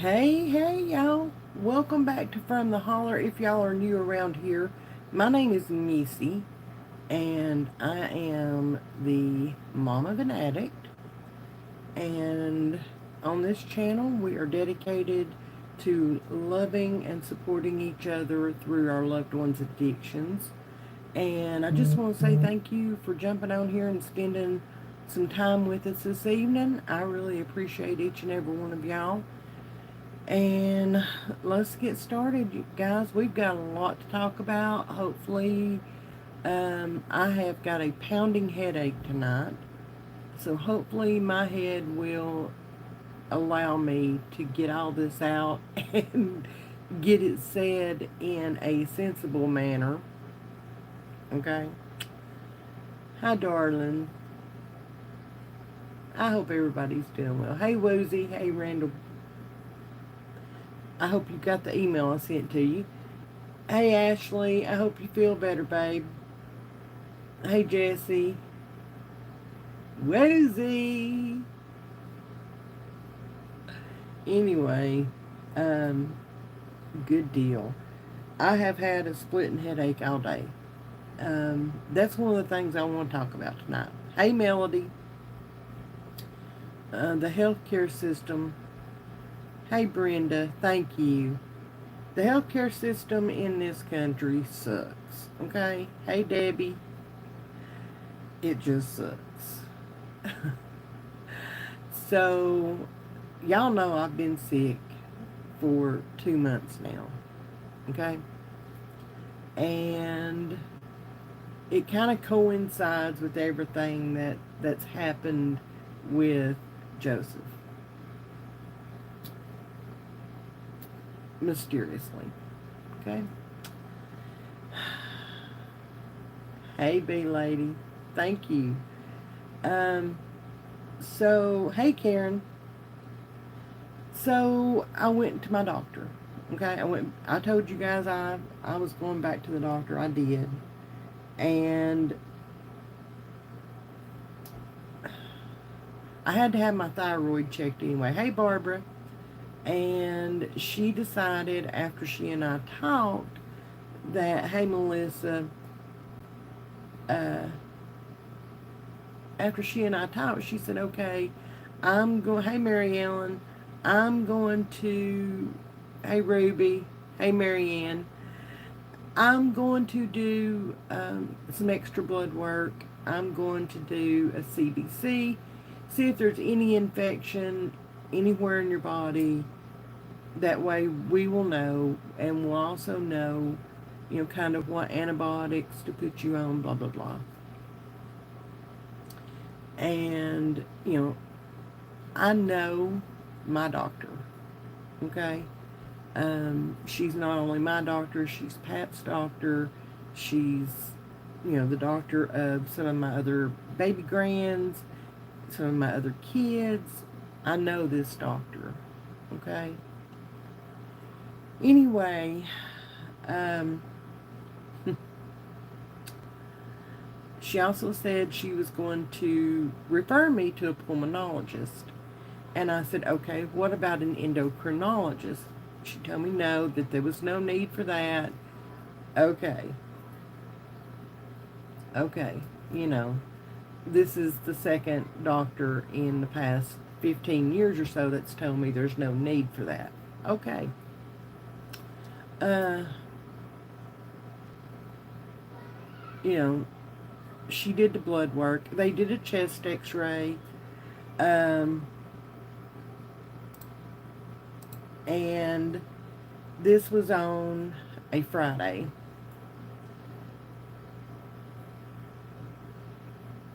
Hey, y'all. Welcome back to From the Holler. If y'all are new around here, my name is Missy, and I am the mom of an addict. And on this channel, we are dedicated to loving and supporting each other through our loved ones' addictions. And I just want to say thank you for jumping on here and spending some time with us this evening. I really appreciate each and every one of y'all. And let's get started, you guys. We've got a lot to talk about. Hopefully, I have got a pounding headache tonight. So hopefully my head will allow me to get all this out and get it said in a sensible manner. Okay? Hi, darling. I hope everybody's doing well. Hey, Woozy. Hey, Randall. I hope you got the email I sent to you. Hey, Ashley. I hope you feel better, babe. Hey, Jesse. Woozy. Anyway, um, good deal. I have had a splitting headache all day. That's one of the things I want to talk about tonight. Hey, Melody. The healthcare system. Hey, Brenda. Thank you. The healthcare system in this country sucks. Okay? Hey, Debbie. It just sucks. So, y'all know I've been sick for 2 months now. Okay? And it kind of coincides with everything that's happened with Joseph. Mysteriously. Okay? Hey, B lady. Thank you. Um, hey, Karen. So, I went to my doctor. Okay? I told you guys I was going back to the doctor. I did. And I had to have my thyroid checked anyway. Hey, Barbara. And she decided after she and I talked that, hey, Melissa, uh, after she and I talked, she said, okay, hey, Mary Ellen, I'm going to, hey, Ruby, hey, Marianne, I'm going to do some extra blood work. I'm going to do a CBC, see if there's any infection anywhere in your body. That way we will know, and we'll also know, kind of what antibiotics to put you on, blah, blah, blah. And, I know my doctor, okay? She's not only my doctor, she's Pat's doctor. She's, the doctor of some of my other baby grands, some of my other kids. I know this doctor, okay? Anyway, um, she also said she was going to refer me to a pulmonologist. And I said, okay, what about an endocrinologist? She told me no, that there was no need for that. Okay. Okay. This is the second doctor in the past 15 years or so that's told me there's no need for that. Okay. Uh, you know, she did the blood work. They did a chest x-ray. And this was on a Friday.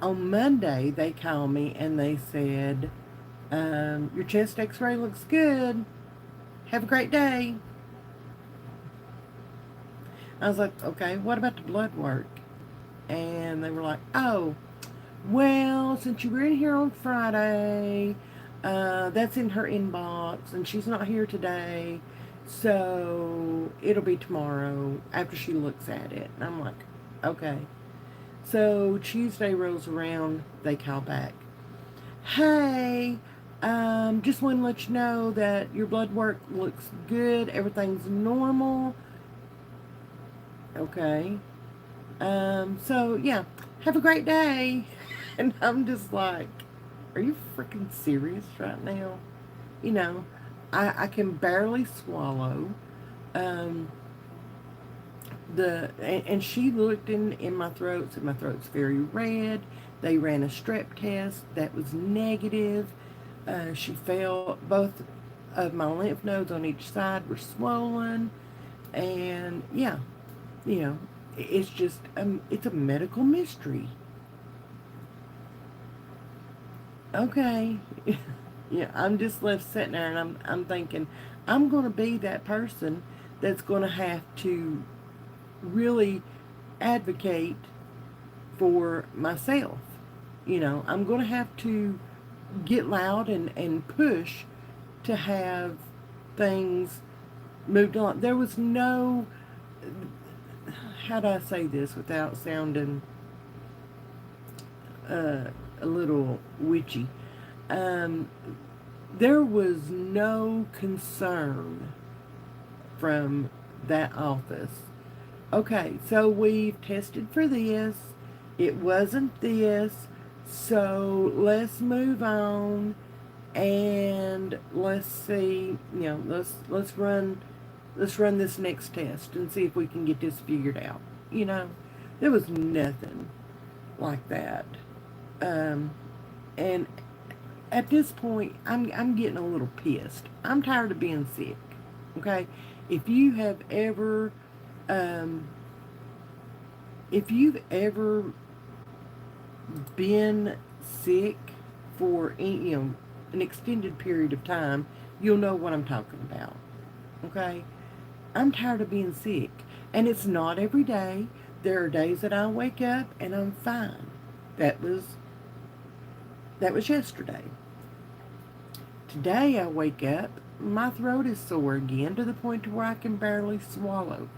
On Monday, they called me and they said, your chest x-ray looks good. Have a great day. I was like, okay, what about the blood work? And they were like, oh, well, since you were in here on Friday, that's in her inbox, and she's not here today, so it'll be tomorrow after she looks at it. And I'm like, okay. So Tuesday rolls around, they call back. Hey, Just want to let you know that your blood work looks good. Everything's normal. Okay. So yeah, have a great day. And I'm just like, are you freaking serious right now? You know, I can barely swallow. Um, and she looked in my throat, said my throat's very red. They ran a strep test that was negative. She felt both of my lymph nodes on each side were swollen, and yeah, you know, it's just it's a medical mystery. Okay. Yeah, I'm just left sitting there, and I'm thinking I'm going to be that person that's going to have to really advocate for myself. I'm going to have to get loud and push to have things moved on. There was no, how do I say this without sounding a little witchy? Um, there was no concern from that office. Okay, so we've tested for this. It wasn't this. So let's move on and let's see, let's run this next test and see if we can get this figured out. You know, there was nothing like that. Um, and at this point, I'm getting a little pissed. I'm tired of being sick. Okay, if you have ever, um, if you've ever been sick for an extended period of time, you'll know what I'm talking about. Okay, I'm tired of being sick, and it's not every day. There are days that I wake up and I'm fine. That was that was yesterday. Today I wake up, my throat is sore again to the point to where I can barely swallow.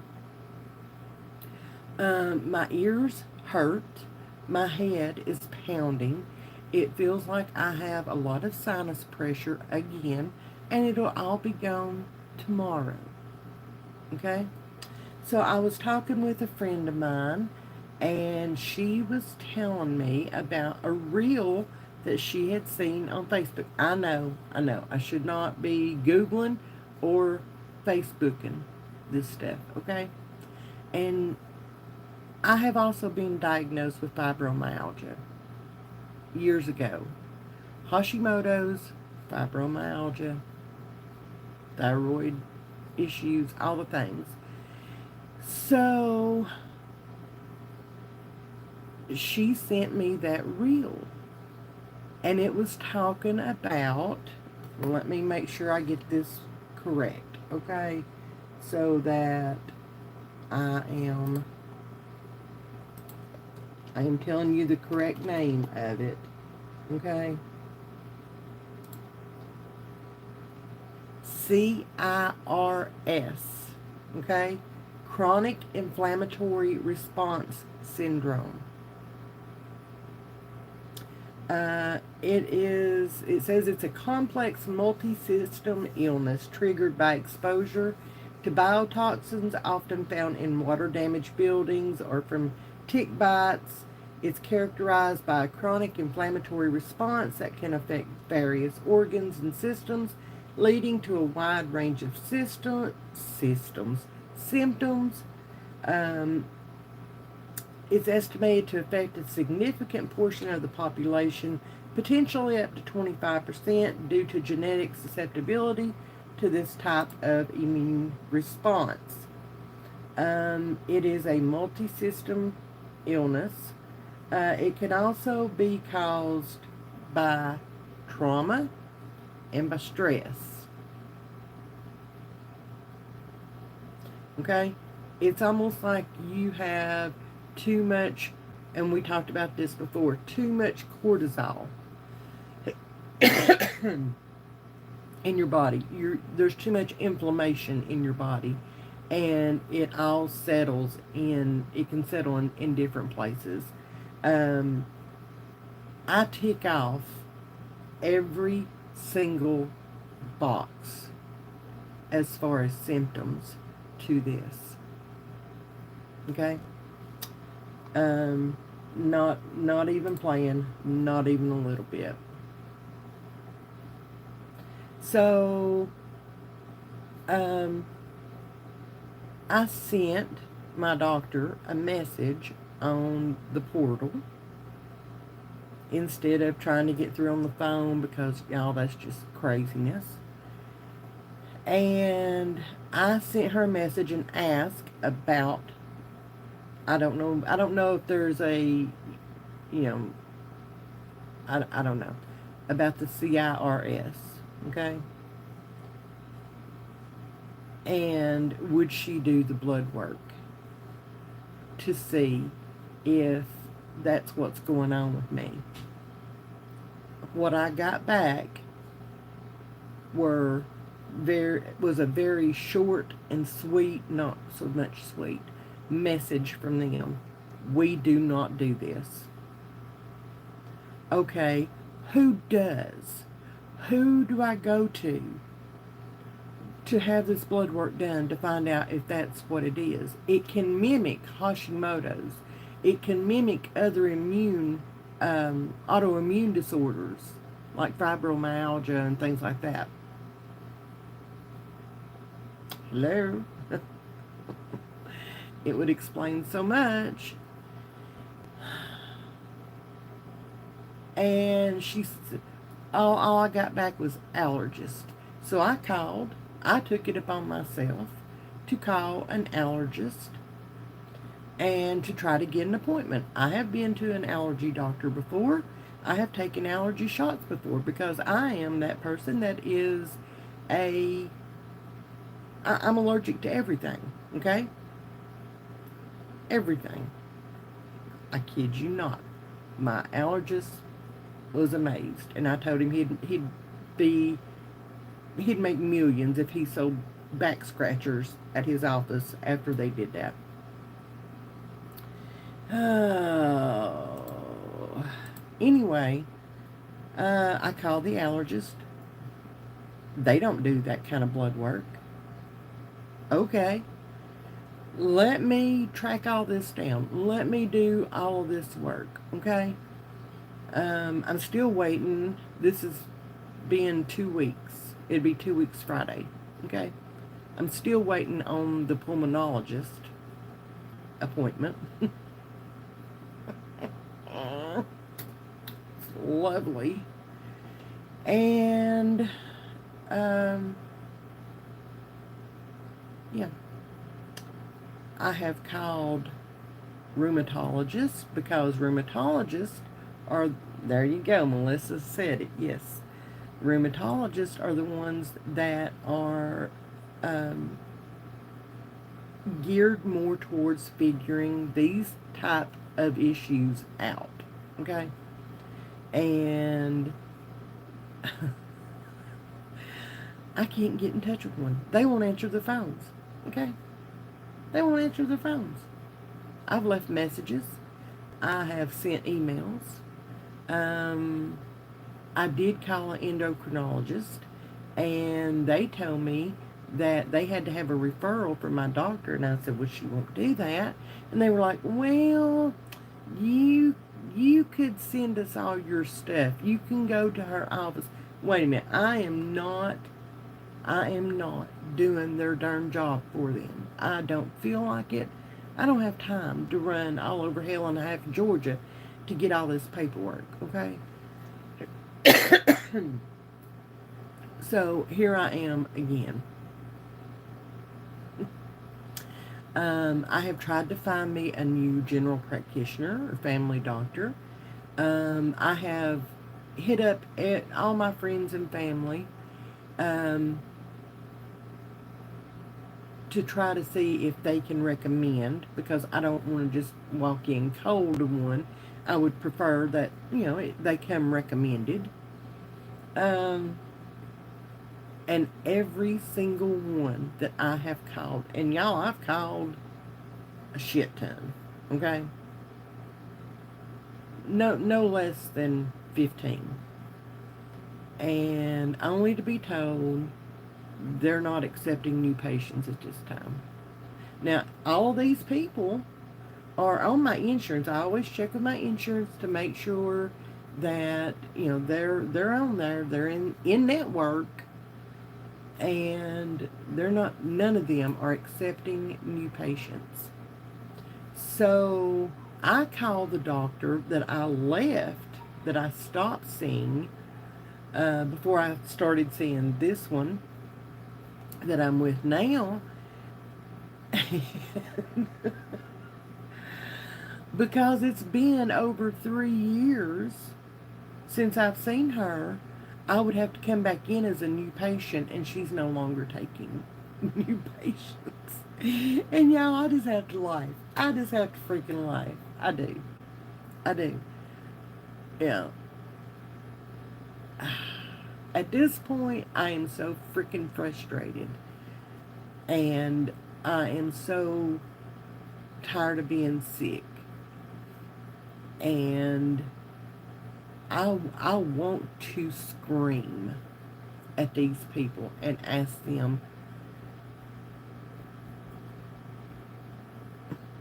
My ears hurt. My head is pounding. It feels like I have a lot of sinus pressure again, and it'll all be gone tomorrow. Okay? So I was talking with a friend of mine, and she was telling me about a reel that she had seen on Facebook. I know. I should not be Googling or Facebooking this stuff, okay? And I have also been diagnosed with fibromyalgia years ago. Hashimoto's, fibromyalgia, thyroid issues, all the things. So she sent me that reel, and it was talking about, let me make sure I get this correct, okay? So that I am telling you the correct name of it, okay? CIRS, okay? Chronic Inflammatory Response Syndrome. It says it's a complex multi-system illness triggered by exposure to biotoxins often found in water-damaged buildings or from tick bites. It's characterized by a chronic inflammatory response that can affect various organs and systems, leading to a wide range of symptoms. It's estimated to affect a significant portion of the population, potentially up to 25%, due to genetic susceptibility to this type of immune response. It is a multi-system illness. It can also be caused by trauma and by stress. Okay? It's almost like you have too much, and we talked about this before, too much cortisol in your body. There's too much inflammation in your body, and it all settles in, it can settle in different places. I tick off every single box as far as symptoms to this. Okay? Not even playing, not even a little bit. So, I sent my doctor a message on the portal instead of trying to get through on the phone because, y'all, that's just craziness. And I sent her a message and asked about, I don't know if there's a, I don't know, about the CIRS, okay? And would she do the blood work to see if that's what's going on with me? What I got back was a very short and sweet, not so much sweet, message from them. We do not do this. Okay, who does? Who do I go to have this blood work done to find out if that's what it is? It can mimic Hashimoto's. It can mimic other autoimmune disorders like fibromyalgia and things like that. Hello? It would explain so much. And all I got back was allergist. So I took it upon myself to call an allergist and to try to get an appointment. I have been to an allergy doctor before. I have taken allergy shots before because I am that person that is I'm allergic to everything, okay? Everything. I kid you not. My allergist was amazed, and I told him he'd make millions if he sold back scratchers at his office after they did that. Oh. Anyway, I called the allergist. They don't do that kind of blood work. Okay. Let me track all this down. Let me do all of this work. Okay. I'm still waiting. This is being 2 weeks. It'd be 2 weeks Friday. Okay. I'm still waiting on the pulmonologist appointment. It's lovely. And, yeah. I have called rheumatologists because rheumatologists are, there you go, Melissa said it, yes. Rheumatologists are the ones that are geared more towards figuring these type of issues out, okay? And I can't get in touch with one. They won't answer the phones, okay? They won't answer the phones. I've left messages. I have sent emails. I did call an endocrinologist, and they told me that they had to have a referral from my doctor, and I said, well, she won't do that. And they were like, well, you could send us all your stuff. You can go to her office. Wait a minute. I am not doing their darn job for them. I don't feel like it. I don't have time to run all over hell and a half Georgia to get all this paperwork, okay? So here I am again. I have tried to find me a new general practitioner or family doctor. I have hit up all my friends and family to try to see if they can recommend, because I don't want to just walk in cold to one. I would prefer that, they come recommended. And every single one that I have called, and y'all, I've called a shit ton, okay? No less than 15. and only to be told they're not accepting new patients at this time. Now, all these people are on my insurance. I always check with my insurance to make sure that they're on there. They're in network, and they're not. None of them are accepting new patients. So I called the doctor that I left, that I stopped seeing before I started seeing this one that I'm with now. Because it's been over 3 years since I've seen her, I would have to come back in as a new patient, and she's no longer taking new patients. And y'all, I just have to laugh. I just have to freaking laugh. I do. I do. Yeah. At this point, I am so freaking frustrated. And I am so tired of being sick. And I want to scream at these people and ask them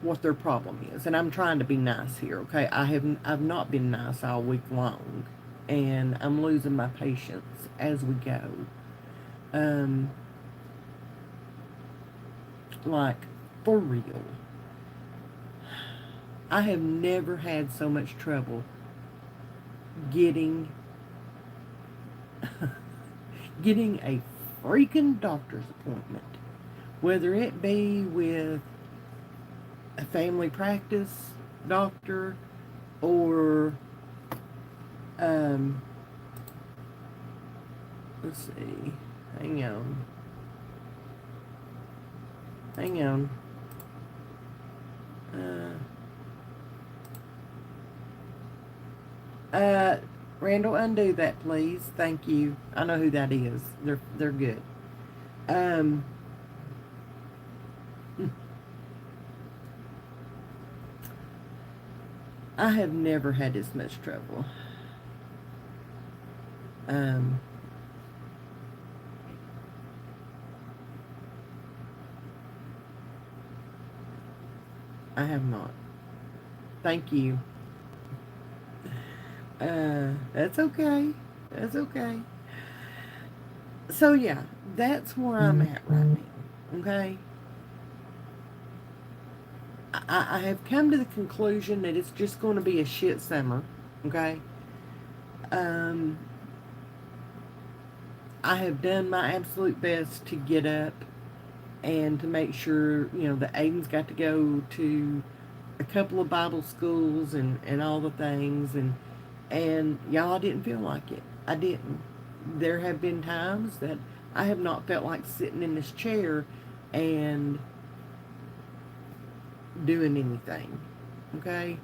what their problem is. And I'm trying to be nice here, okay? I've not been nice all week long, and I'm losing my patience as we go. Like, for real. I have never had so much trouble getting getting a freaking doctor's appointment, whether it be with a family practice doctor or let's see, hang on Randall, undo that, please. Thank you. I know who that is. They're good. I have never had this much trouble. I have not. Thank you. That's okay. That's okay. So yeah, that's where I'm at right now. Okay. I have come to the conclusion that it's just going to be a shit summer. Okay. I have done my absolute best to get up and to make sure, that Aiden's got to go to a couple of Bible schools and all the things, and y'all, I didn't feel like it. I didn't. There have been times that I have not felt like sitting in this chair and doing anything. Okay?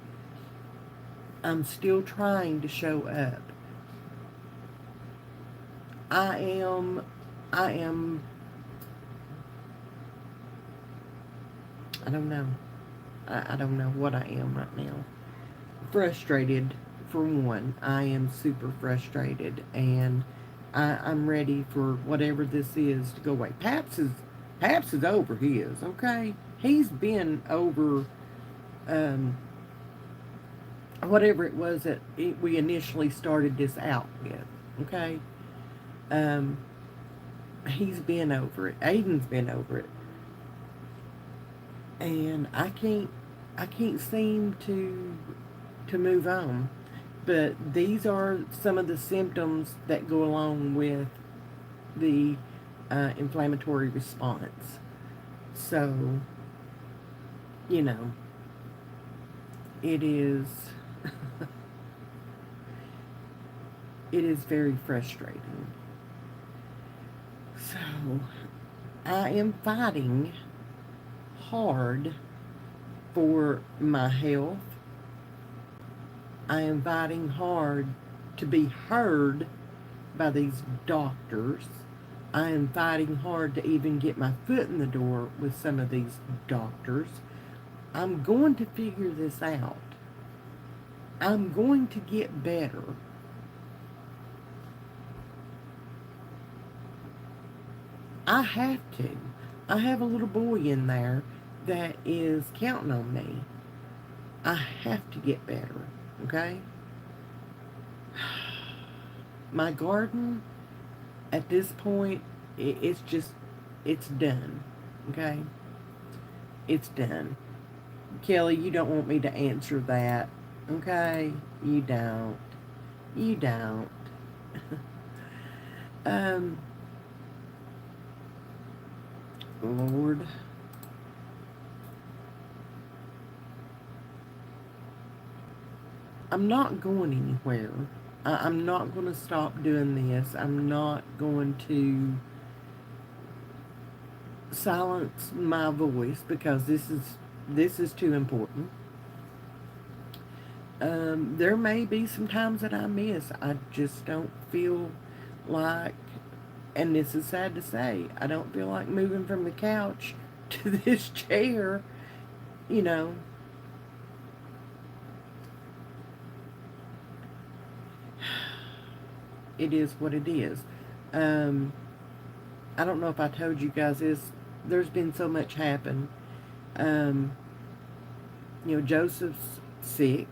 I'm still trying to show up. I am I don't know. I don't know what I am right now. Frustrated, for one. I am super frustrated, and I'm ready for whatever this is to go away. Paps is over his, okay? He's been over whatever it was that we initially started this out with, okay? He's been over it. Aiden's been over it. And I can't seem to move on. But these are some of the symptoms that go along with the inflammatory response. So, it is it is very frustrating. So, I am fighting hard for my health. I am fighting hard to be heard by these doctors. I am fighting hard to even get my foot in the door with some of these doctors. I'm going to figure this out. I'm going to get better. I have to. I have a little boy in there that is counting on me. I have to get better, okay? My garden, at this point, it's just, it's done, okay? It's done. Kelly, you don't want me to answer that, okay? You don't. You don't. um, Lord. I'm not going anywhere. I'm not going to stop doing this. I'm not going to silence my voice because this is too important. There may be some times that I miss. I just don't feel like, and this is sad to say, I don't feel like moving from the couch to this chair, you know. It is what it is. Um, I don't know if I told you guys this. There's been so much happen. Um, Joseph's sick.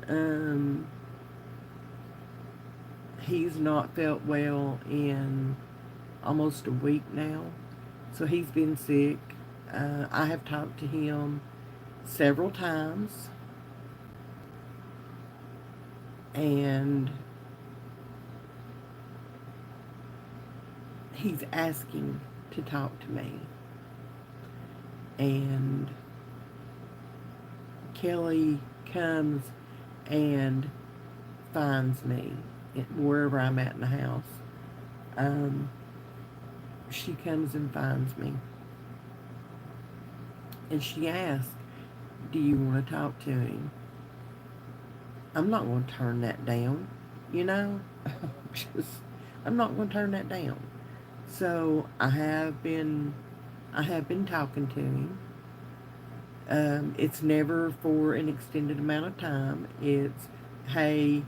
Um, he's not felt well in almost a week now. So he's been sick. I have talked to him several times. And he's asking to talk to me. And Kelly comes and finds me wherever I'm at in the house. She comes and finds me. And she asks, do you want to talk to him? I'm not going to turn that down, you know? I'm not going to turn that down. So I have been talking to him. It's never for an extended amount of time. It's, hey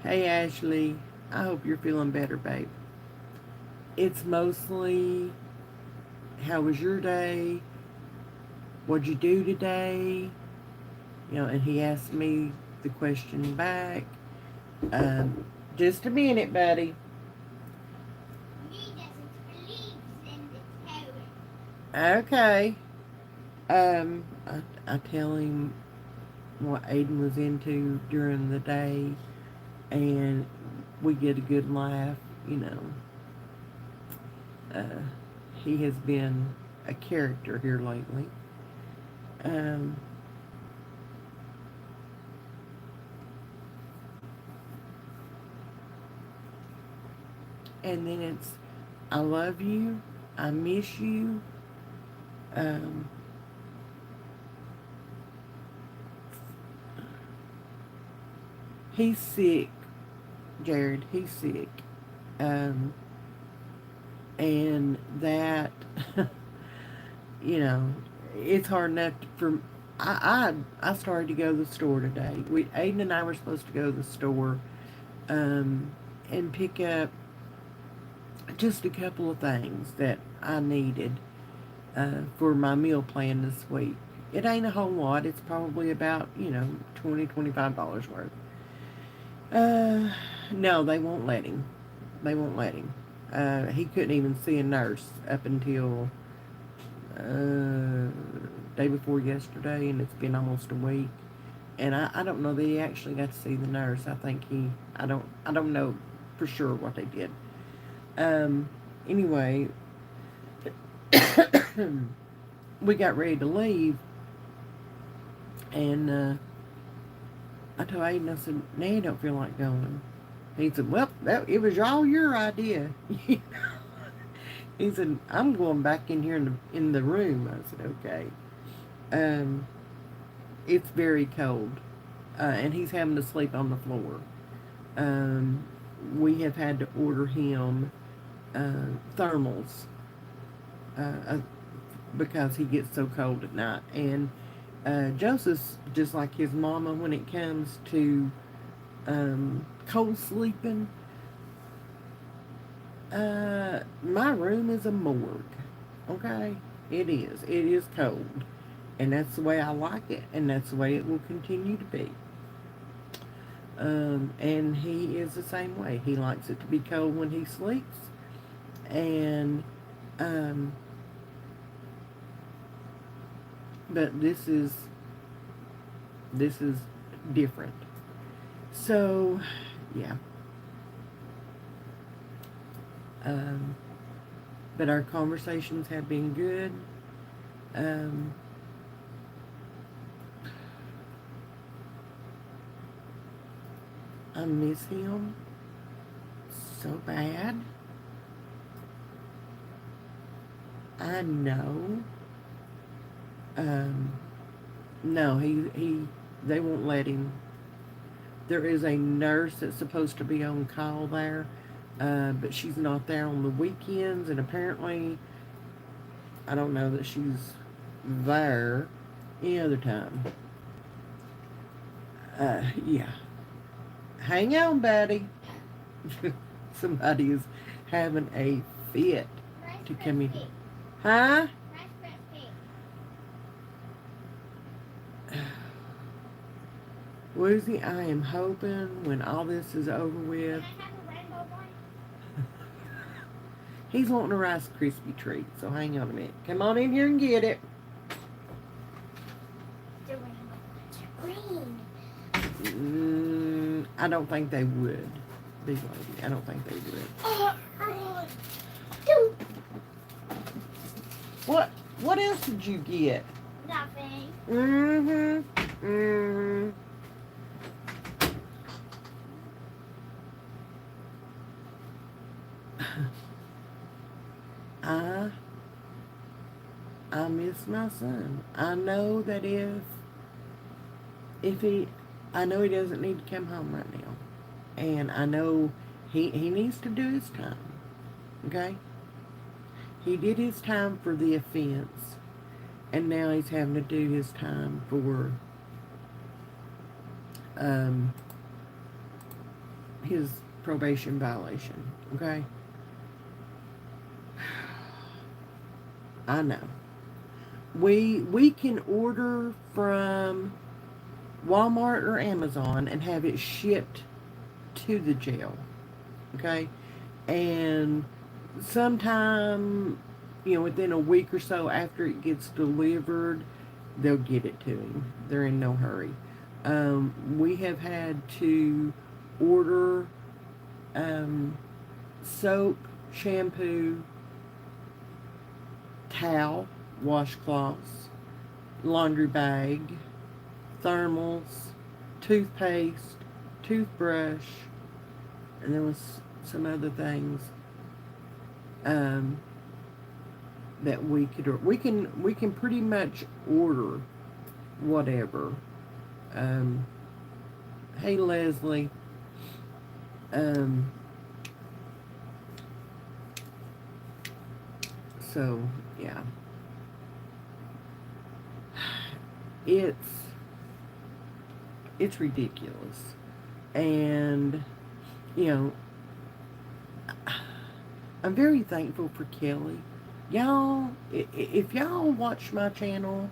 Ashley, I hope you're feeling better, babe. It's mostly, how was your day? What'd you do today? And he asked me the question back. Just a minute, buddy. Okay. I tell him what Aiden was into during the day, and we get a good laugh, He has been a character here lately. And then it's, I love you, I miss you. He's sick, Jared. He's sick. And that, it's hard enough for. I started to go to the store today. Aiden and I were supposed to go to the store, and pick up just a couple of things that I needed for my meal plan this week. It ain't a whole lot. It's probably about $20-$25 worth. No, they won't let him. They won't let him. He couldn't even see a nurse up until day before yesterday, and it's been almost a week. And I don't know that he actually got to see the nurse. I think I don't know for sure what they did. Anyway, we got ready to leave, and I told Aiden, I said, "Now you don't feel like going." He said, "Well, it was all your idea." He said, "I'm going back in here in the room." I said, "Okay." It's very cold, and he's having to sleep on the floor. We have had to order him thermals because he gets so cold at night. And Joseph's just like his mama when it comes to cold sleeping. My room is a morgue. Okay? It is. It is cold. And that's the way I like it, and that's the way it will continue to be. And he is the same way. He likes it to be cold when he sleeps, and um, but this is different. So, yeah. Um, but our conversations have been good. Um, I miss him so bad. I know. Um, no, they won't let him. There is a nurse that's supposed to be on call there, but she's not there on the weekends, and apparently, I don't know that she's there any other time. Yeah. Hang on, buddy. Somebody is having a fit to come in. Huh? Woozy, I am hoping when all this is over with, he's wanting a Rice Krispie treat, so hang on a minute. Come on in here and get it. I don't think they would, big lady. I don't think they would. What else did you get? Nothing. Mm-hmm. Mm-hmm. I I miss my son. I know that if he I know he doesn't need to come home right now. And I know he needs to do his time. Okay? He did his time for the offense, and now he's having to do his time for his probation violation. Okay? I know. We can order from Walmart or Amazon and have it shipped to the jail. Okay? And sometime, within a week or so after it gets delivered, they'll get it to him. They're in no hurry. We have had to order soap, shampoo, towel, washcloths, laundry bag, thermals, toothpaste, toothbrush, and there was some other things that we can pretty much order whatever. Hey Leslie, so yeah, it's ridiculous, and you know I'm very thankful for Kelly. Y'all, if y'all watch my channel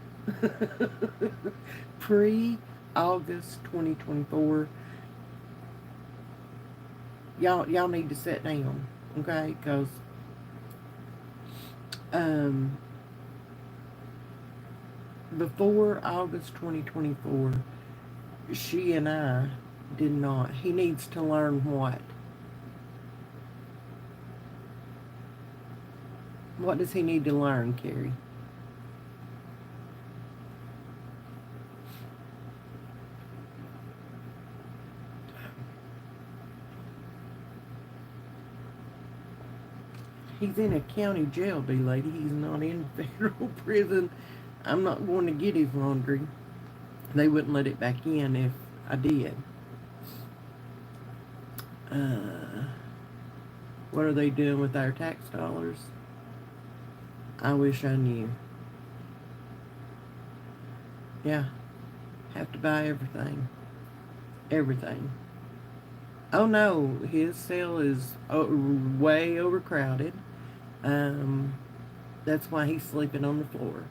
pre-August 2024, y'all need to sit down, okay? Because before August 2024, she and I did not. He needs to learn what? What does he need to learn, Carrie? He's in a county jail, lady. He's not in federal prison. I'm not going to get his laundry. They wouldn't let it back in if I did. What are they doing with our tax dollars? I wish I knew. Yeah. Have to buy everything. Everything. Oh no, his cell is way overcrowded. Um, that's why he's sleeping on the floor.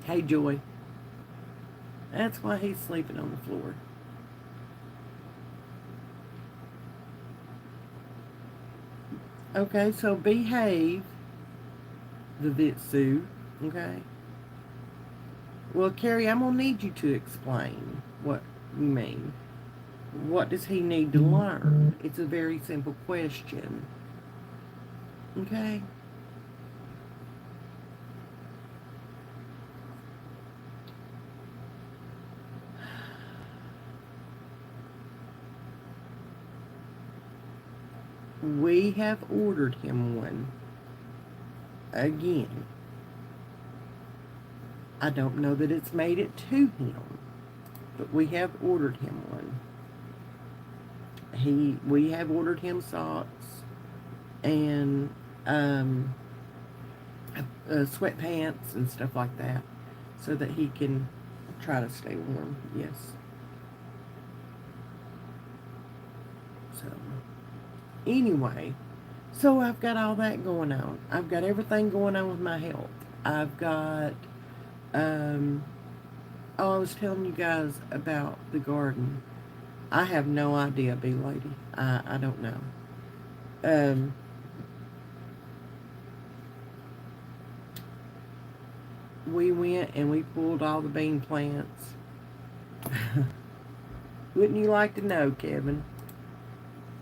Hey, Joy. That's why he's sleeping on the floor. Okay, so behave, the Vitsu. Okay. Well, Carrie, I'm gonna need you to explain what you mean. What does he need to learn? It's a very simple question. Okay. We have ordered him one. Again, I don't know that it's made it to him, but we have ordered him one. We have ordered him socks and sweatpants and stuff like that, so that he can try to stay warm. Yes. So anyway, so I've got all that going on. I've got everything going on with my health. I've got um, oh, I was telling you guys about the garden. I have no idea, bee lady. I don't know. Um, we went and we pulled all the bean plants. Wouldn't you like to know, Kevin?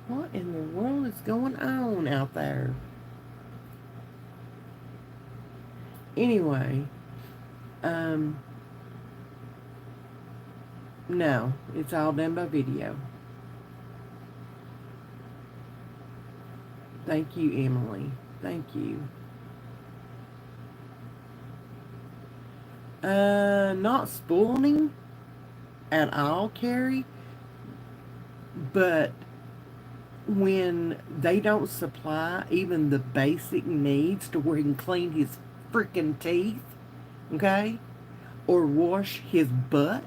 What in the world is going on out there? Anyway, um, no, it's all done by video. Thank you, Emily. Thank you. Not spooning at all, Carrie, but when they don't supply even the basic needs to where he can clean his freaking teeth, okay, or wash his butt,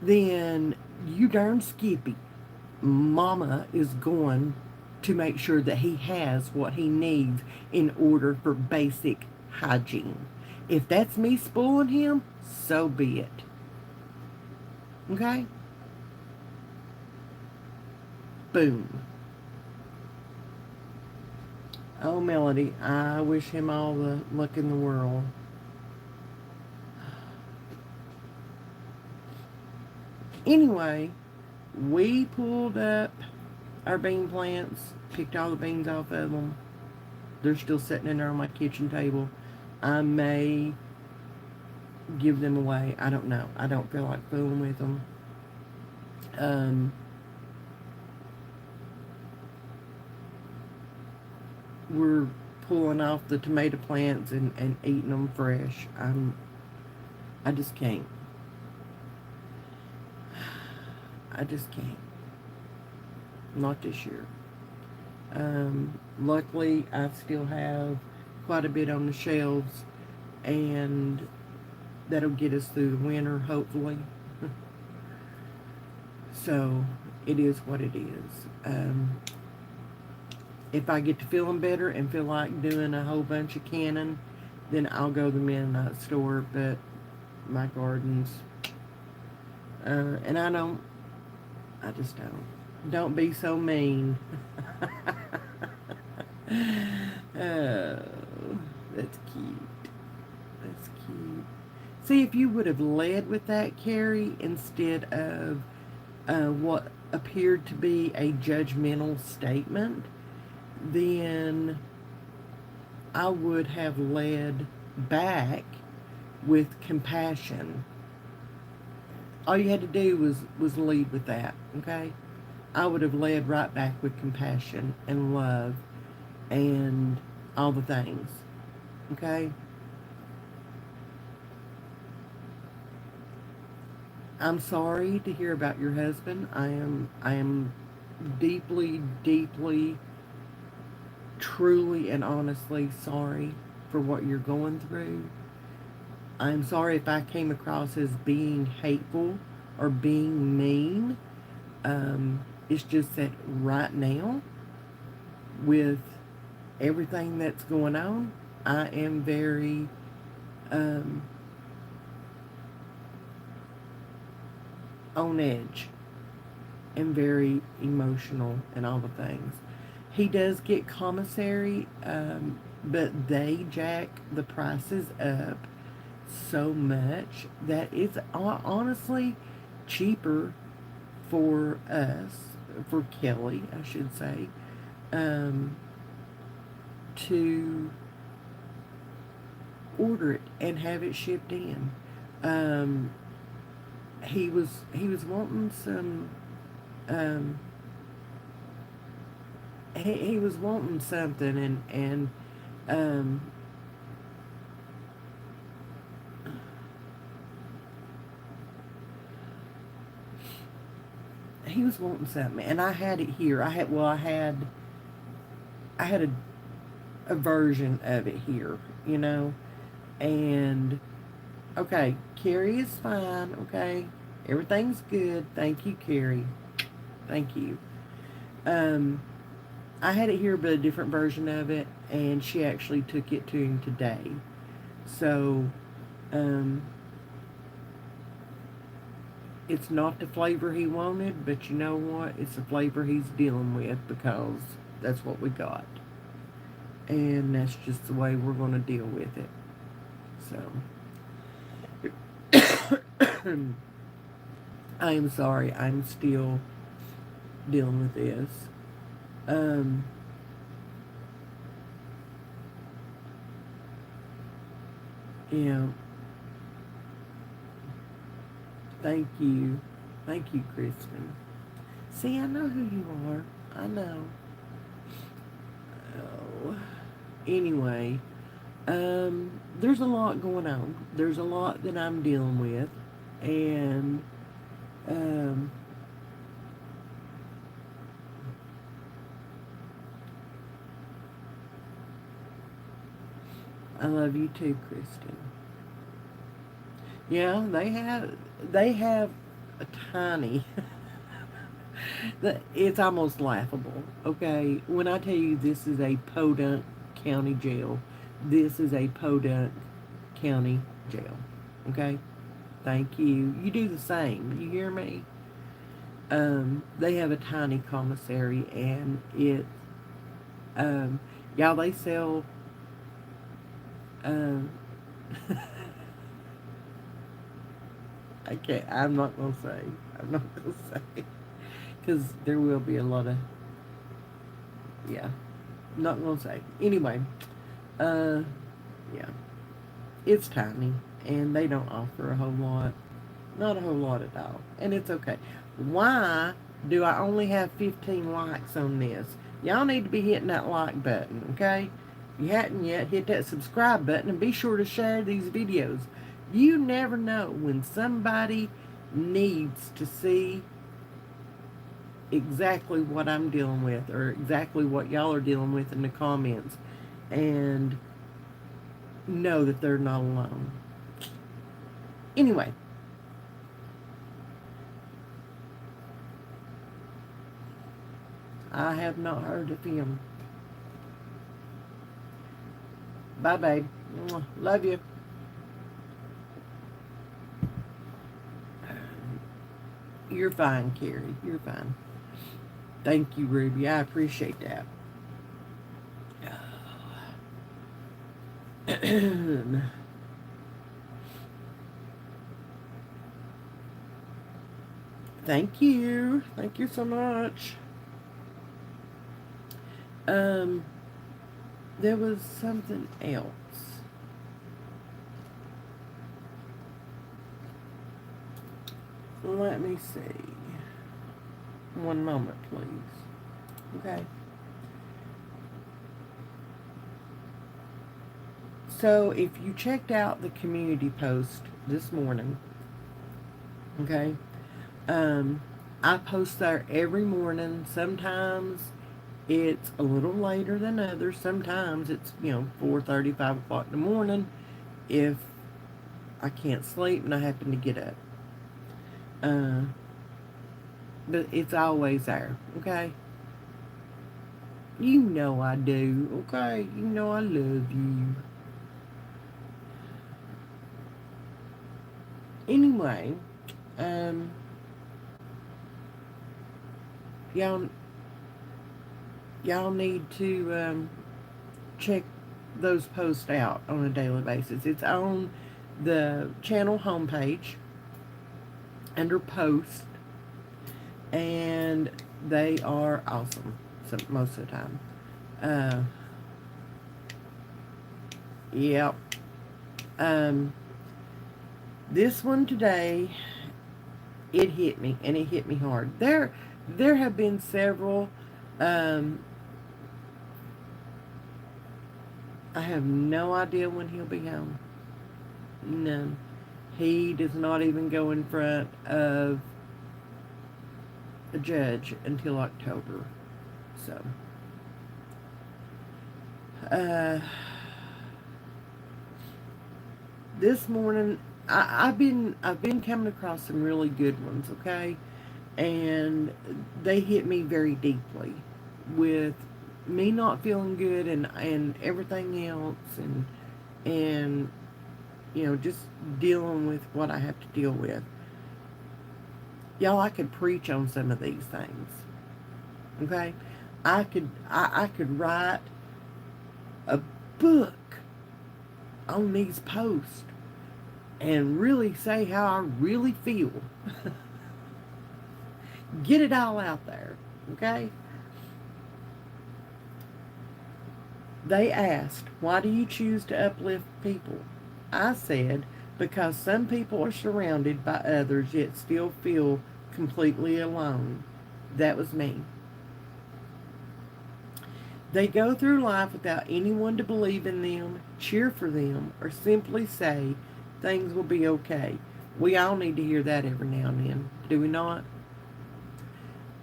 then you darn skippy, Mama is going to make sure that he has what he needs in order for basic hygiene. If that's me spoiling him, so be it. Okay? Boom. Oh, Melody, I wish him all the luck in the world. Anyway, we pulled up our bean plants, picked all the beans off of them. They're still sitting in there on my kitchen table. I may give them away. I don't know. I don't feel like fooling with them. Um, we're pulling off the tomato plants and eating them fresh. I just can't. I just can't. Not this year. Luckily, I still have quite a bit on the shelves, and that'll get us through the winter, hopefully. So, it is what it is. If I get to feeling better and feel like doing a whole bunch of canning, then I'll go to the midnight store, but my gardens, and I just don't. Don't be so mean. Oh, that's cute. That's cute. See, if you would have led with that, Carrie, instead of what appeared to be a judgmental statement, then I would have led back with compassion. All you had to do was lead with that, okay? I would have led right back with compassion and love and all the things, okay? I'm sorry to hear about your husband. I am deeply, deeply, truly and honestly sorry for what you're going through. I'm sorry if I came across as being hateful or being mean. It's just that right now, with everything that's going on, I am very um, on edge and very emotional and all the things. He does get commissary, but they jack the prices up so much that it's honestly cheaper for us, for Kelly, I should say, um, to order it and have it shipped in. Um, he was wanting some. Um, he was wanting something, and um, he was wanting something, and I had it here. I had a version of it here, you know, and okay, Carrie is fine. Okay, everything's good. Thank you, Carrie. Thank you. Um, I had it here, but a different version of it, and she actually took it to him today. So, um, it's not the flavor he wanted, but you know what? It's the flavor he's dealing with because that's what we got. And that's just the way we're going to deal with it. So, I am sorry. I'm still dealing with this. Um, yeah. Thank you. Thank you, Kristen. See, I know who you are. I know. Oh. Anyway, there's a lot going on. There's a lot that I'm dealing with. And, um, I love you too, Kristen. Yeah, they have a tiny it's almost laughable. Okay, when I tell you this is a Podunk County jail, this is a Podunk County jail. Okay, thank you. You do the same. You hear me? They have a tiny commissary, and um, y'all, they sell. Um, I can't. I'm not gonna say. I'm not gonna say because there will be a lot of. Yeah, not gonna say. Anyway, uh, yeah, it's tiny, and they don't offer a whole lot. Not a whole lot at all, and it's okay. Why do I only have 15 likes on this? Y'all need to be hitting that like button, okay? If you hadn't yet, hit that subscribe button and be sure to share these videos. You never know when somebody needs to see exactly what I'm dealing with or exactly what y'all are dealing with in the comments and know that they're not alone. Anyway, I have not heard of him. Bye, babe. Love you. You're fine, Carrie. You're fine. Thank you, Ruby. I appreciate that. Thank you. Thank you so much. Um, there was something else. Let me see. One moment, please. Okay. So, if you checked out the community post this morning, okay, I post there every morning. Sometimes it's a little later than others. Sometimes it's, 4:30, 5 o'clock in the morning if I can't sleep and I happen to get up. Uh, but it's always there, okay? You know I do, okay? You know I love you. Anyway, um, y'all, y'all need to check those posts out on a daily basis. It's on the channel homepage under posts, and they are awesome most of the time. Uh, yep. Um, this one today, it hit me, and it hit me hard. There have been several. Um, I have no idea when he'll be home. None. He does not even go in front of a judge until October. So, this morning I've been coming across some really good ones, okay, and they hit me very deeply with me not feeling good and everything else and just dealing with what I have to deal with. Y'all, I could preach on some of these things. Okay? I could write a book on these posts and really say how I really feel. Get it all out there. Okay? They asked, why do you choose to uplift people? I said, because some people are surrounded by others yet still feel completely alone. That was me. They go through life without anyone to believe in them, cheer for them, or simply say things will be okay. We all need to hear that every now and then, do we not?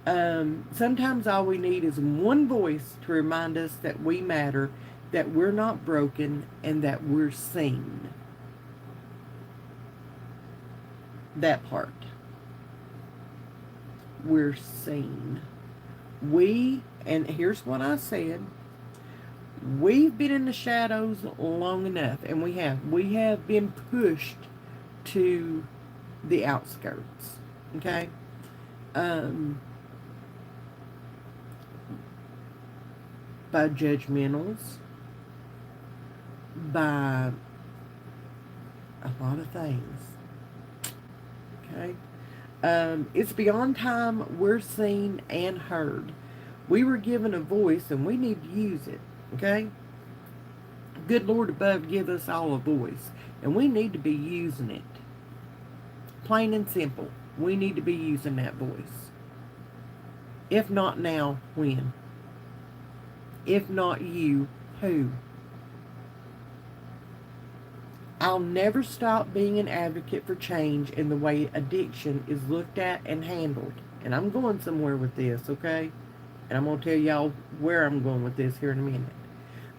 Sometimes all we need is one voice to remind us that we matter, that we're not broken, and that we're seen. That part. We're seen. And here's what I said, we've been in the shadows long enough, and we have been pushed to the outskirts, okay? By judgmentals, by a lot of things, okay? It's beyond time we're seen and heard. We were given a voice and we need to use it, okay? Good Lord above give us all a voice, and we need to be using it. Plain and simple. We need to be using that voice. If not now, when? If not you, who? I'll never stop being an advocate for change in the way addiction is looked at and handled. And I'm going somewhere with this, okay? And I'm going to tell y'all where I'm going with this here in a minute.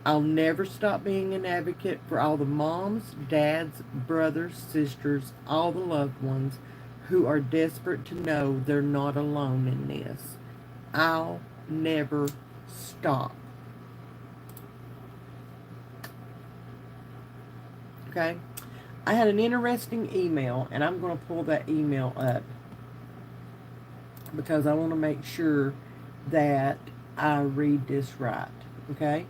I'll never stop being an advocate for all the moms, dads, brothers, sisters, all the loved ones who are desperate to know they're not alone in this. I'll never stop. Okay? I had an interesting email, and I'm going to pull that email up because I want to make sure that I read this right. Okay?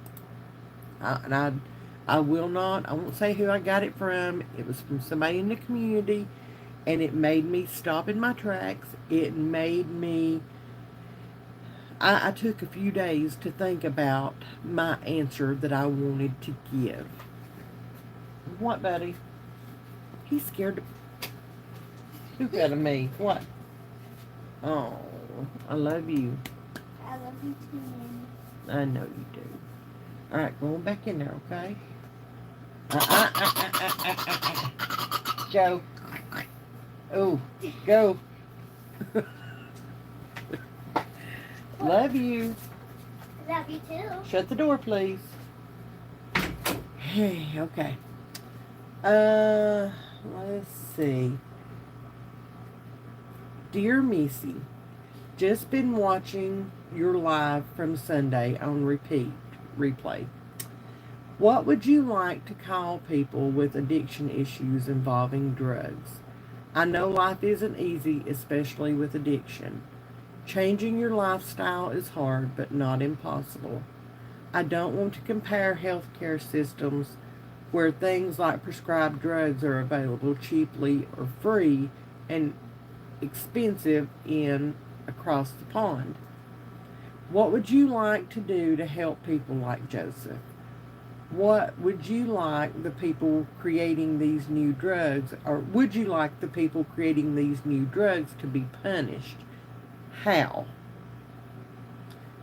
I will not, I won't say who I got it from. It was from somebody in the community, and it made me stop in my tracks. It made me, I took a few days to think about my answer that I wanted to give. What, buddy? He's scared to look out of me. What? Oh, I love you. I love you too, Mommy. I know you do. All right, go on back in there, okay? Joe. Oh, go. Love you. I love you too. Shut the door, please. Hey, okay. Let's see. Dear Missy, Just been watching your live from Sunday on replay. What would you like to call people with addiction issues involving drugs? I know life isn't easy, especially with addiction. Changing your lifestyle is hard, but not impossible. I don't want to compare healthcare systems where things like prescribed drugs are available cheaply or free and expensive in across the pond. What would you like to do to help people like Joseph? What would you like the people creating these new drugs, or would you like the people creating these new drugs to be punished? How?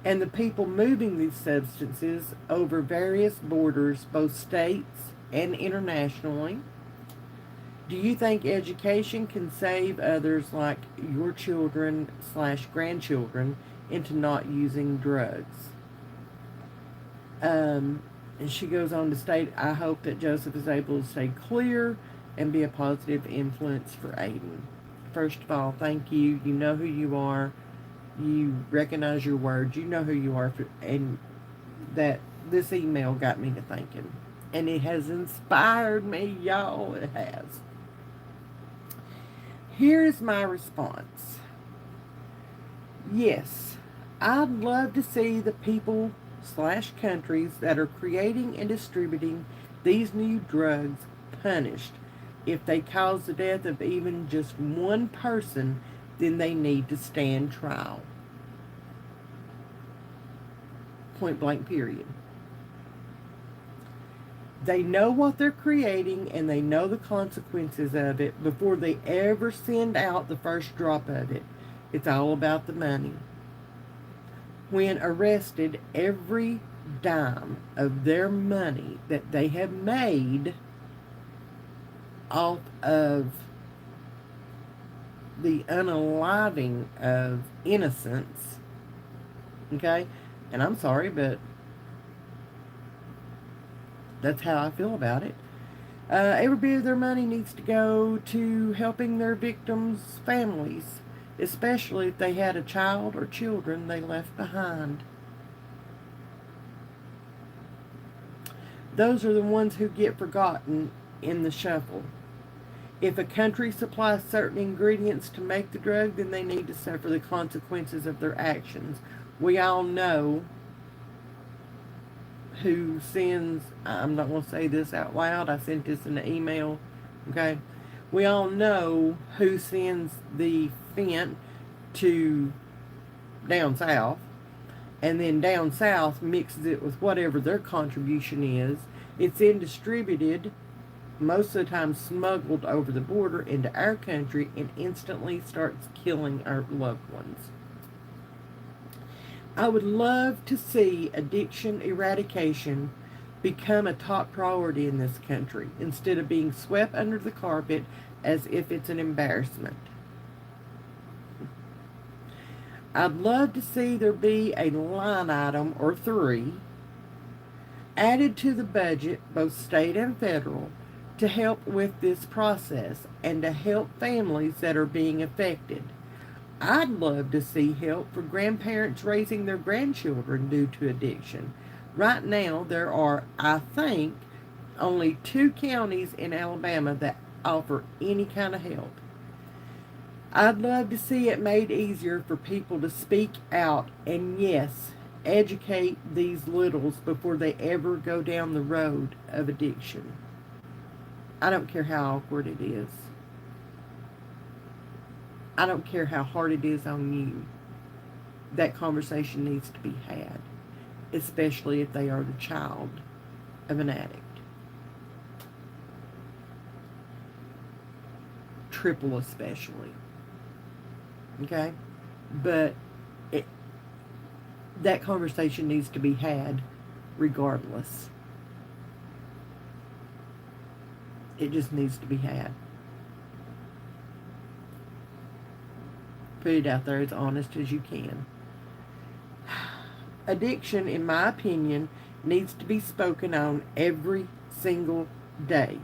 And the people moving these substances over various borders, both states and internationally. Do you think education can save others like your children/grandchildren into not using drugs? And she goes on to state, I hope that Joseph is able to stay clear and be a positive influence for Aiden. First of all, thank you. You know who you are. You recognize your words. You know who you are. And that this email got me to thinking. And it has inspired me, y'all. It has. Here's my response. Yes, I'd love to see the people/countries that are creating and distributing these new drugs punished. If they cause the death of even just one person, then they need to stand trial. Point blank, period. They know what they're creating and they know the consequences of it before they ever send out the first drop of it. It's all about the money. When arrested, every dime of their money that they have made off of the unaliving of innocence, okay? And I'm sorry, but that's how I feel about it. Every bit of their money needs to go to helping their victims' families, especially if they had a child or children they left behind. Those are the ones who get forgotten in the shuffle. If a country supplies certain ingredients to make the drug, then they need to suffer the consequences of their actions. We all know who sends, I'm not going to say this out loud, I sent this in the email, okay? We all know who sends the fent to down south, and then down south mixes it with whatever their contribution is. It's then distributed, most of the time smuggled over the border into our country, and instantly starts killing our loved ones. I would love to see addiction eradication become a top priority in this country instead of being swept under the carpet as if it's an embarrassment. I'd love to see there be a line item or 3 added to the budget, both state and federal, to help with this process and to help families that are being affected. I'd love to see help for grandparents raising their grandchildren due to addiction. Right now, there are, I think, only 2 counties in Alabama that offer any kind of help. I'd love to see it made easier for people to speak out and, yes, educate these littles before they ever go down the road of addiction. I don't care how awkward it is. I don't care how hard it is on you. That conversation needs to be had, especially if they are the child of an addict. Triple especially. Okay? But that conversation needs to be had regardless. It just needs to be had. Put it out there as honest as you can. Addiction, in my opinion, needs to be spoken on every single day.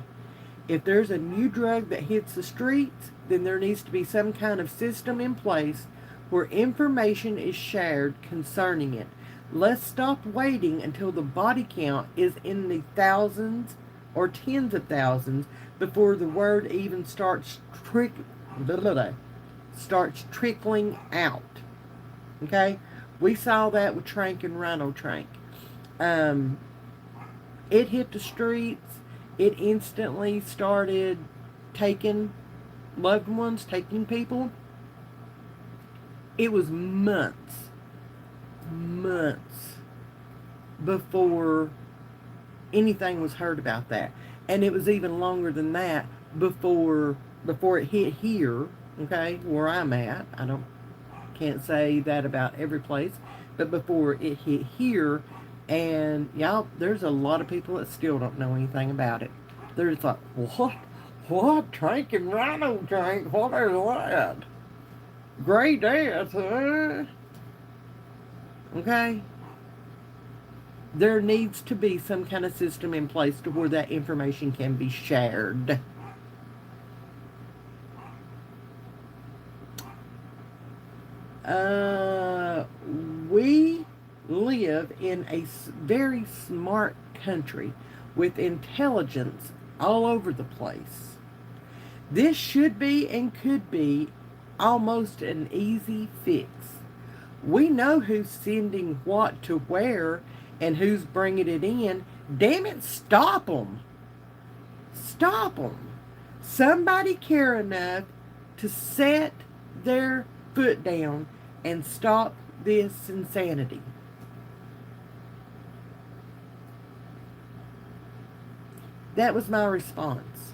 If there's a new drug that hits the streets, then there needs to be some kind of system in place where information is shared concerning it. Let's stop waiting until the body count is in the thousands or tens of thousands before the word even starts trickling out. Okay? We saw that with Trank and Rhino Trank. Um, it hit the streets. It instantly started taking loved ones, taking people. It was months before anything was heard about that. And it was even longer than that before it hit here, okay, where I'm at. Can't say that about every place, but before it hit here, and y'all, there's a lot of people that still don't know anything about it. They're just like, what, Trank and Rhino Trank, what is that? Gray death, huh? Okay? There needs to be some kind of system in place to where that information can be shared. We live in a very smart country with intelligence all over the place. This should be and could be almost an easy fix. We know who's sending what to where and who's bringing it in. Damn it, stop them. Stop them. Somebody care enough to set their foot down and stop this insanity. That was my response.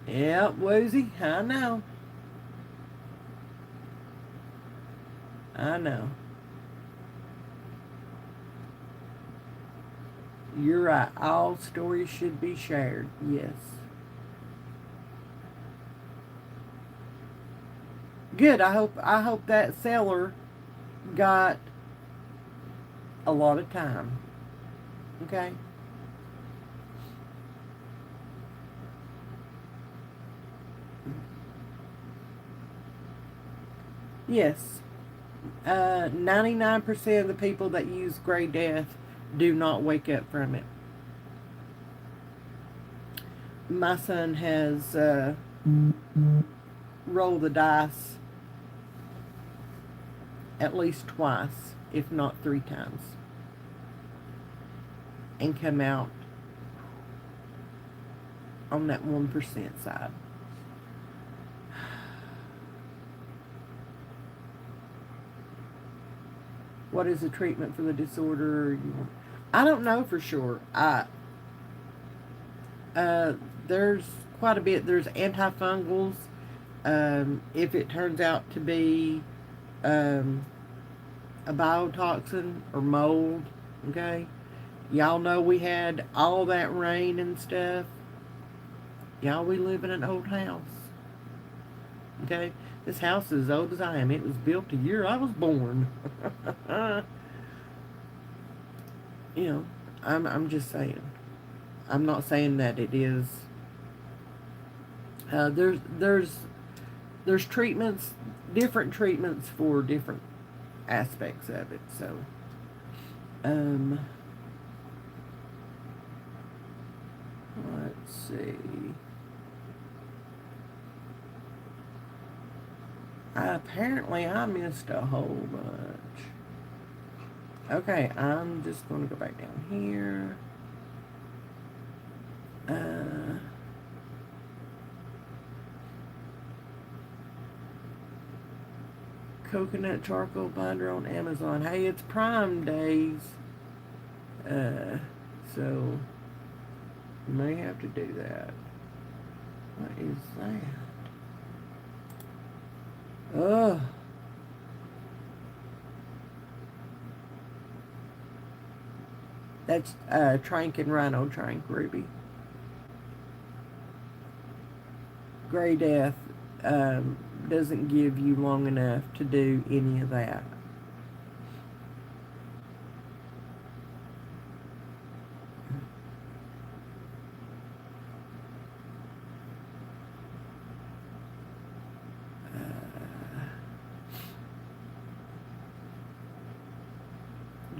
Yep, Woozy, I know. I know. You're right. All stories should be shared. Yes. Good. I hope that seller got a lot of time. Okay? Yes. 99% of the people that use Gray Death do not wake up from it. My son has rolled the dice at least twice, if not 3 times, and come out on that 1% side. What is the treatment for the disorder? I don't know for sure. There's quite a bit. There's antifungals. If it turns out to be a biotoxin or mold, okay. Y'all know we had all that rain and stuff. Y'all, we live in an old house. Okay? This house is as old as I am. It was built the year I was born. You know, I'm just saying. I'm not saying that it is. There's treatments, different treatments for different aspects of it. So, let's see. Apparently, I missed a whole bunch. Okay, I'm just going to go back down here. Coconut charcoal binder on Amazon. Hey, it's Prime days. So you may have to do that. What is that? Ugh. That's Trank and Rhino Trank Ruby. Gray Death doesn't give you long enough to do any of that.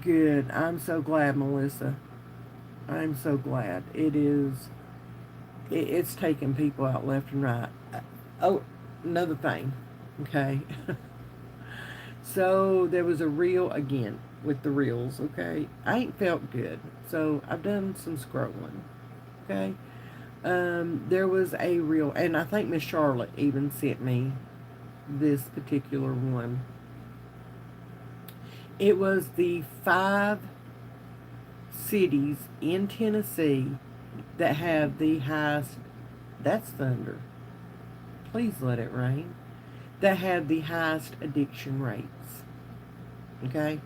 Good. I'm so glad, Melissa. I'm so glad. It's taking people out left and right. Oh, another thing. Okay. So there was a reel again with the reels. Okay. I ain't felt good. So I've done some scrolling. Okay. There was a reel, and I think Miss Charlotte even sent me this particular one. It was the 5 cities in Tennessee that have the highest, that's thunder, please let it rain, that have the highest addiction rates. Okay?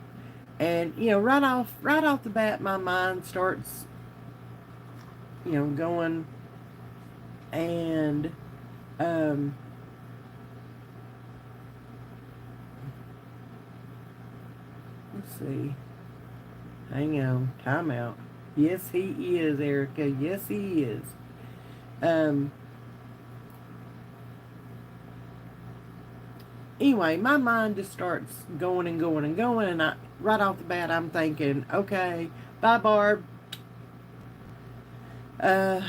And right off the bat my mind starts, going, and um let's see. Hang on. Time out. Yes, he is, Erica. Yes, he is. Um. Anyway, my mind just starts going and going and going, and right off the bat, I'm thinking, okay, bye, Barb. Uh,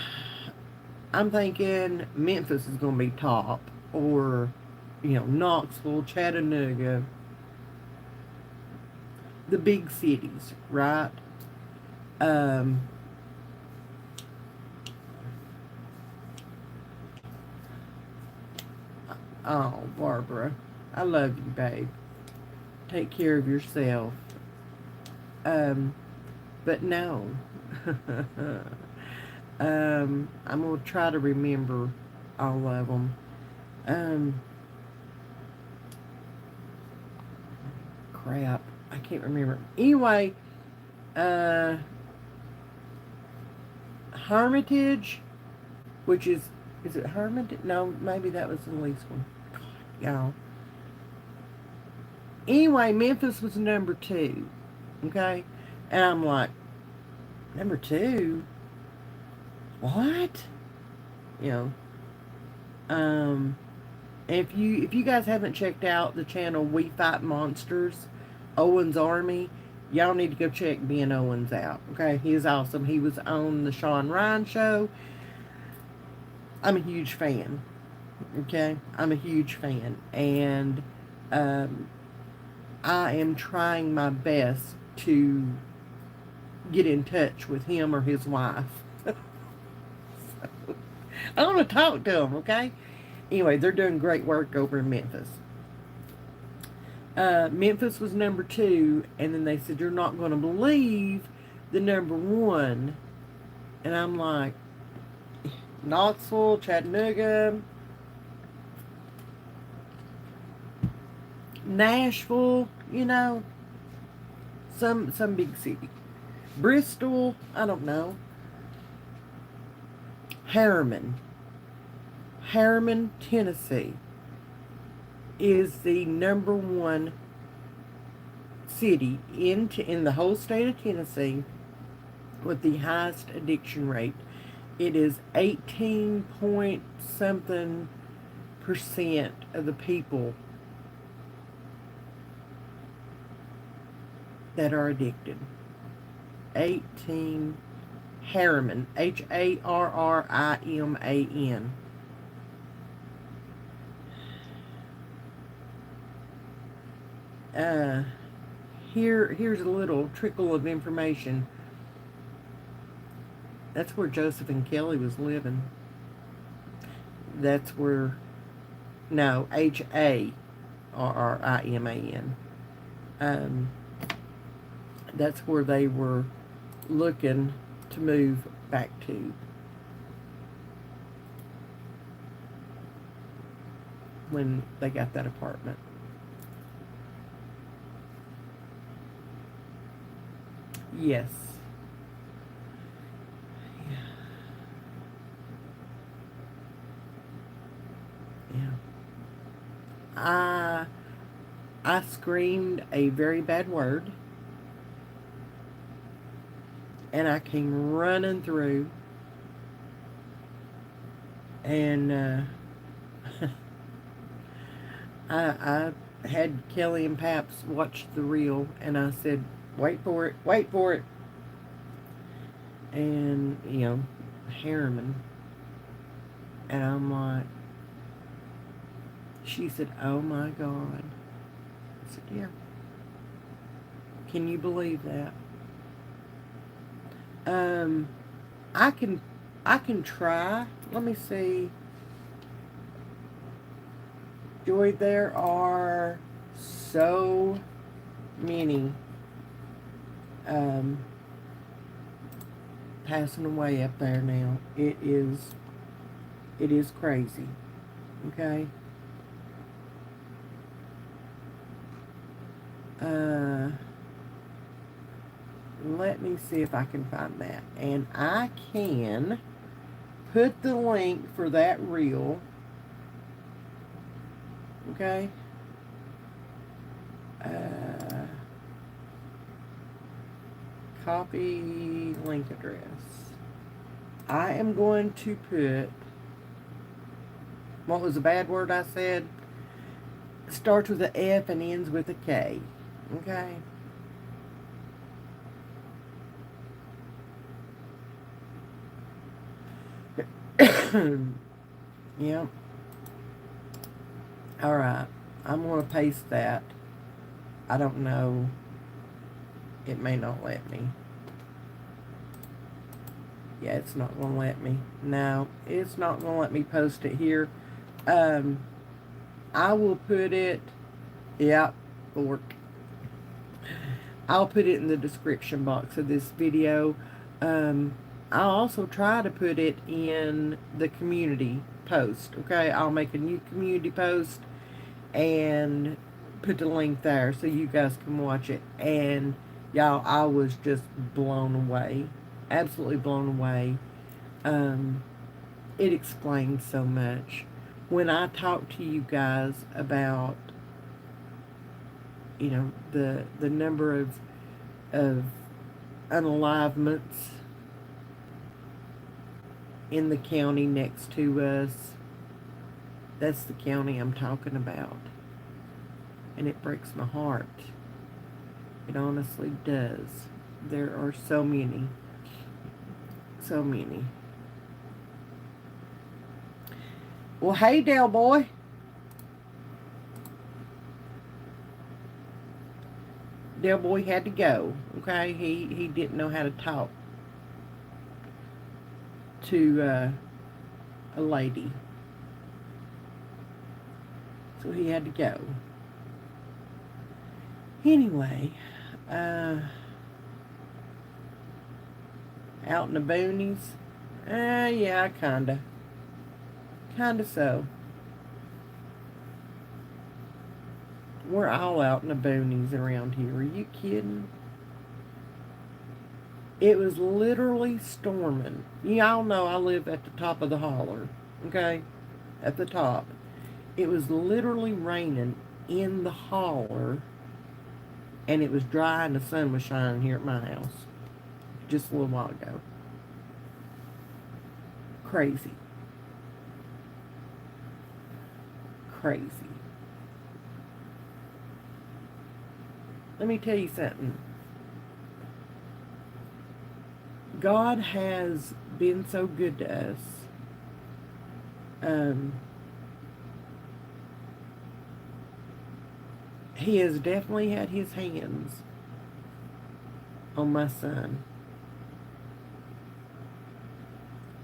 I'm thinking Memphis is going to be top, or, Knoxville, Chattanooga, the big cities, right? Um, oh, Barbara, I love you, babe. Take care of yourself. But no. I'm going to try to remember all of them. Crap. I can't remember. Anyway, Hermitage, which is it Hermitage? No, maybe that was the least one. God, y'all. Anyway, Memphis was number 2. Okay? And I'm like, number 2? What? You know. If you guys haven't checked out the channel We Fight Monsters, Owen's Army, y'all need to go check Ben Owens out. Okay? He is awesome. He was on the Sean Ryan show. I'm a huge fan. Okay? I'm a huge fan. And I am trying my best to get in touch with him or his wife. So, I want to talk to them, okay? Anyway, they're doing great work over in Memphis. Memphis was number 2, and then they said, you're not going to believe the number 1. And I'm like, Knoxville, Chattanooga, Nashville, some big city. Bristol, I don't know. Harriman, Tennessee is the number 1 city in the whole state of Tennessee with the highest addiction rate. It is 18 point something percent of the people that are addicted. 18. Harriman, Harriman. Here's a little trickle of information. That's where Joseph and Kelly was living. That's where, no, Harriman. That's where they were looking to move back to. When they got that apartment. Yes. I screamed a very bad word, and I came running through, and I had Kelly and Paps watch the reel, and I said, wait for it," and Harriman, and I'm like, she said, "Oh my God." I said, "Yeah." Can you believe that? Um, I can, I can try. Let me see. Joy, there are so many um, passing away up there now. It is crazy. Okay. Uh, Let me see if I can find that, and I can put the link for that reel. Okay. Uh, Copy link address. I am going to put, what was the bad word I said? Starts with a F and ends with a K. Okay. Yep. All right. I'm going to paste that. I don't know. It may not let me. Yeah, it's not going to let me. No, it's not going to let me post it here. Um, I will put it, yeah, fork. I'll put it in the description box of this video. I'll also try to put it in the community post, okay? I'll make a new community post and put the link there so you guys can watch it. And y'all, I was just blown away. Absolutely blown away. It explains so much. When I talk to you guys about, the number of unalivements in the county next to us, that's the county I'm talking about. And it breaks my heart. It honestly does. There are so many. So many. Well, hey, Dale boy. Dale boy had to go. Okay, he didn't know how to talk to a lady, so he had to go. Anyway, out in the boonies, yeah, kinda so. We're all out in the boonies around here. Are you kidding? It was literally storming. Y'all know I live at the top of the holler, okay? At the top. It was literally raining in the holler, and it was dry and the sun was shining here at my house just a little while ago. Crazy. Crazy. Let me tell you something. God has been so good to us. He has definitely had his hands on my son,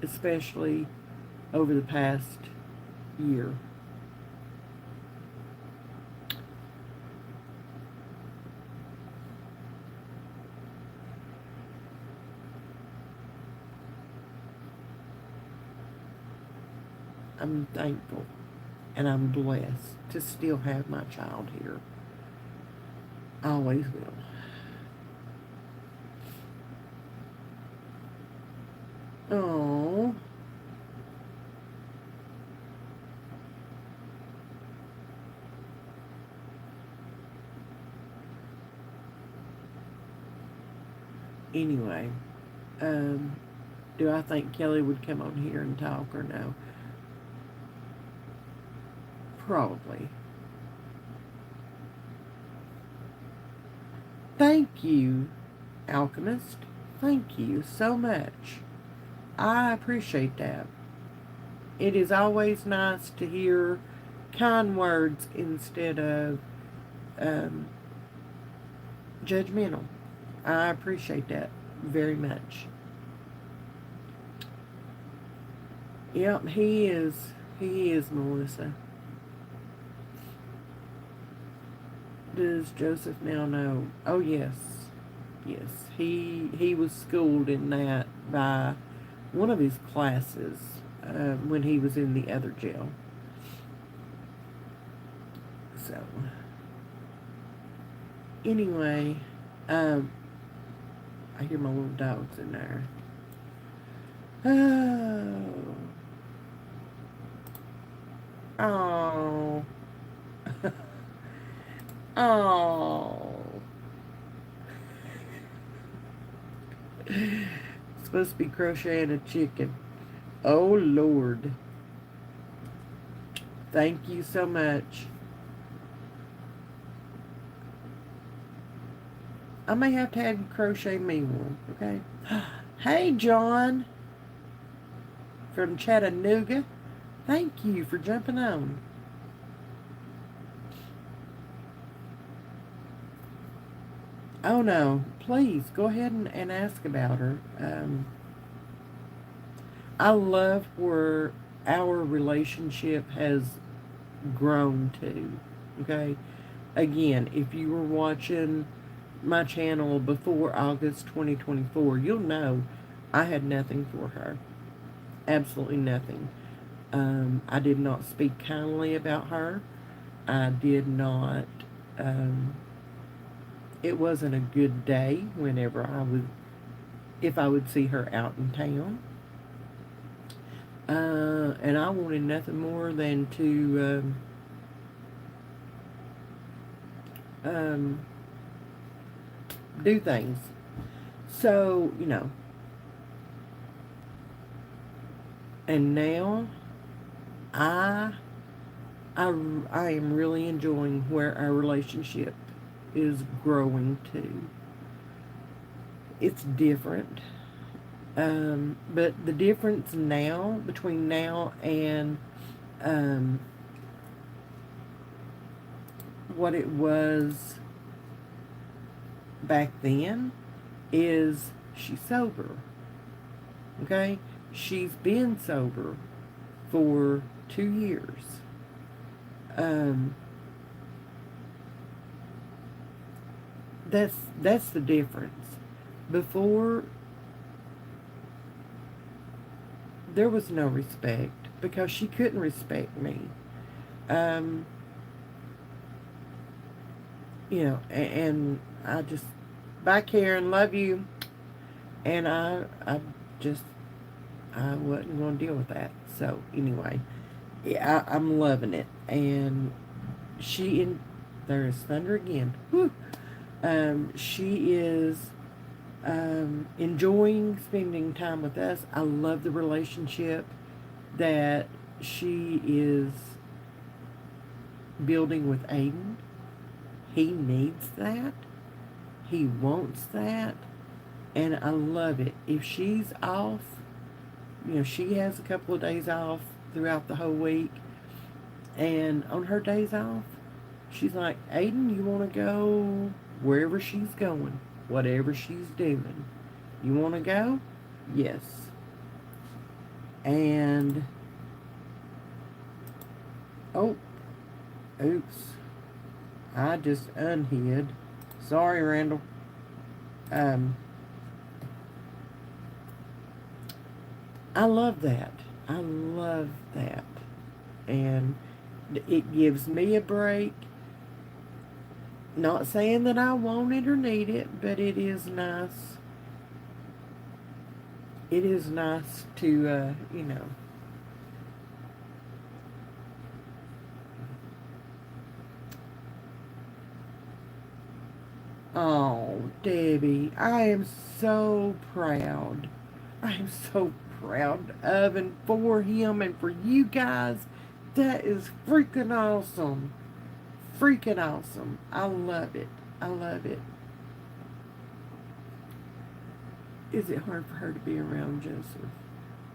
especially over the past year. I'm thankful and I'm blessed to still have my child here. I always will. Oh, Anyway, um, do I think Kelly would come on here and talk or no? Probably. Thank you, Alchemist. Thank you so much. I appreciate that. It is always nice to hear kind words instead of um, judgmental. I appreciate that very much. Yep, he is. He is, Melissa. Does Joseph now know? Oh yes, yes. He was schooled in that by one of his classes when he was in the other jail. So anyway, um, I hear my little dogs in there. Oh, oh, oh. Supposed to be crocheting a chicken. Oh Lord. Thank you so much. I may have to have you crochet me one, okay? Hey John from Chattanooga. Thank you for jumping on. Oh no, please go ahead and ask about her. I love where our relationship has grown to. Okay? Again, if you were watching my channel before August 2024, you'll know I had nothing for her. Absolutely nothing. I did not speak kindly about her. I did not. Um, it wasn't a good day whenever if I would see her out in town. And I wanted nothing more than to do things. So, and now I, I am really enjoying where our relationship is growing to. It's different. But the difference now, between now and what it was back then, is she's sober. Okay? She's been sober for 2 years. That's the difference. Before, there was no respect because she couldn't respect me. Um, and I just, bye Karen, love you. And I just, I wasn't going to deal with that. So anyway, yeah, I'm loving it. And there is thunder again. Whew. She is enjoying spending time with us. I love the relationship that she is building with Aiden. He needs that. He wants that. And I love it. If she's off, she has a couple of days off throughout the whole week. And on her days off, she's like, Aiden, you want to go wherever she's going, whatever she's doing. You want to go? Yes. And, oh, oops. I just unhid. Sorry, Randall. I love that. I love that. And it gives me a break. Not saying that I want it or need it, but it is nice. It is nice to, Oh, Debbie, I am so proud. I am so proud of and for him and for you guys. That is freaking awesome. Freaking awesome. I love it. I love it. Is it hard for her to be around Joseph?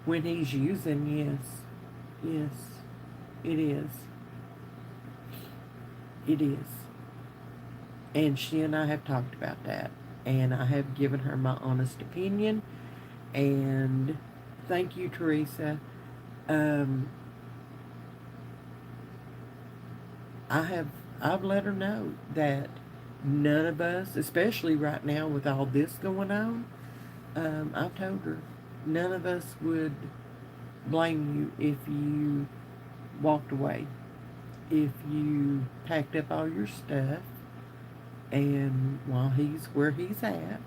When he's using, yes. Yes, it is. It is. And she and I have talked about that. And I have given her my honest opinion. And thank you, Teresa. Um, I have I've let her know that none of us, especially right now with all this going on, I've told her none of us would blame you if you walked away, if you packed up all your stuff and while he's where he's at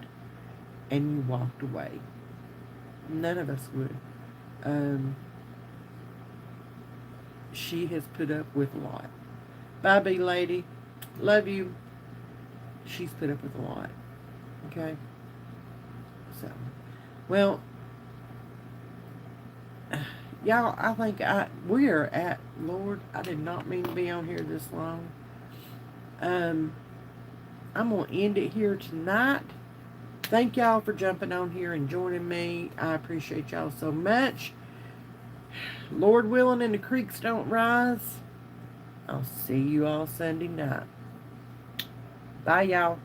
and you walked away. None of us would. Um, she has put up with a lot. Bye, bee lady. Love you. She's put up with a lot. Okay? So, well, y'all, I think we are at, Lord, I did not mean to be on here this long. I'm going to end it here tonight. Thank y'all for jumping on here and joining me. I appreciate y'all so much. Lord willing and the creeks don't rise. I'll see you all Sunday night. Bye, y'all.